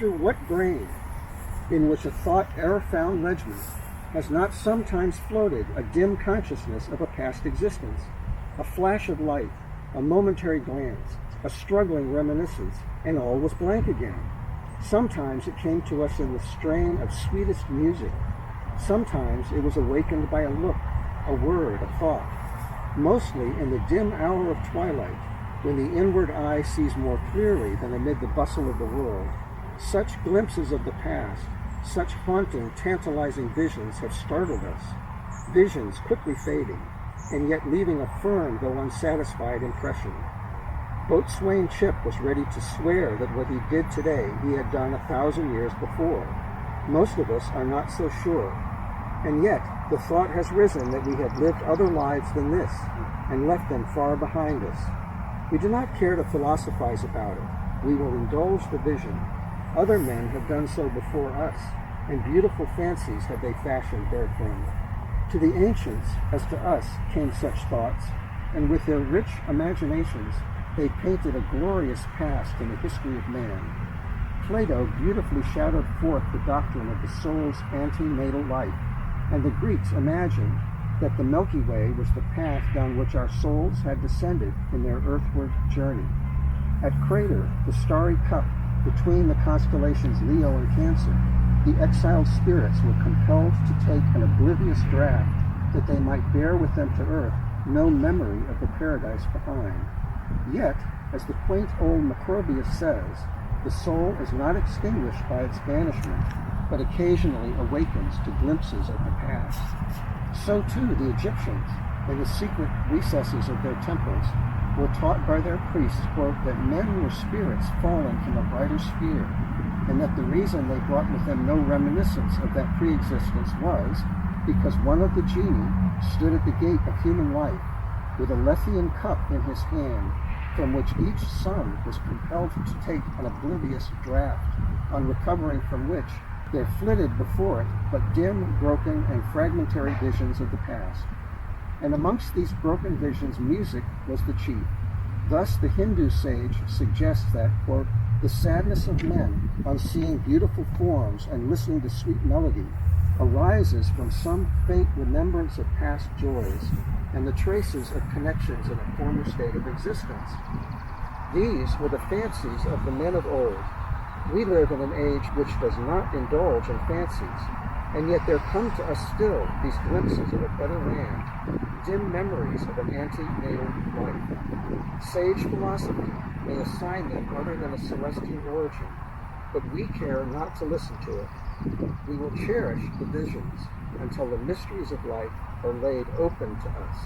wonder what brain, in which a thought e'er found ledgment, has not sometimes floated a dim consciousness of a past existence, a flash of light, a momentary glance, a struggling reminiscence, and all was blank again. Sometimes it came to us in the strain of sweetest music. Sometimes it was awakened by a look, a word, a thought. Mostly in the dim hour of twilight, when the inward eye sees more clearly than amid the bustle of the world. Such glimpses of the past, such haunting, tantalizing visions have startled us. Visions quickly fading, and yet leaving a firm though unsatisfied impression. Boatswain Chip was ready to swear that what he did today he had done 1,000 years before. Most of us are not so sure. And yet, the thought has risen that we have lived other lives than this, and left them far behind us. We do not care to philosophize about it. We will indulge the vision. Other men have done so before us, and beautiful fancies have they fashioned therefrom. To the ancients, as to us, came such thoughts, and with their rich imaginations, they painted a glorious past in the history of man. Plato beautifully shadowed forth the doctrine of the soul's antenatal life, and the Greeks imagined that the Milky Way was the path down which our souls had descended in their earthward journey. At Crater, the starry cup between the constellations Leo and Cancer, the exiled spirits were compelled to take an oblivious draught that they might bear with them to earth no memory of the paradise behind. Yet, as the quaint old Macrobius says, the soul is not extinguished by its banishment, but occasionally awakens to glimpses of the past. So too the Egyptians, in the secret recesses of their temples, were taught by their priests, quote, that men were spirits fallen from a brighter sphere, and that the reason they brought with them no reminiscence of that pre-existence was because one of the genii stood at the gate of human life with a Lethean cup in his hand, from which each son was compelled to take an oblivious draught, on recovering from which there flitted before it but dim, broken, and fragmentary visions of the past. And amongst these broken visions, music was the chief. Thus the Hindu sage suggests that, quote, the sadness of men on seeing beautiful forms and listening to sweet melody arises from some faint remembrance of past joys and the traces of connections in a former state of existence. These were the fancies of the men of old. We live in an age which does not indulge in fancies, and yet there come to us still these glimpses of a better land, dim memories of an antenatal life. Sage philosophy may assign them other than a celestial origin, but we care not to listen to it. We will cherish the visions until the mysteries of life are laid open to us.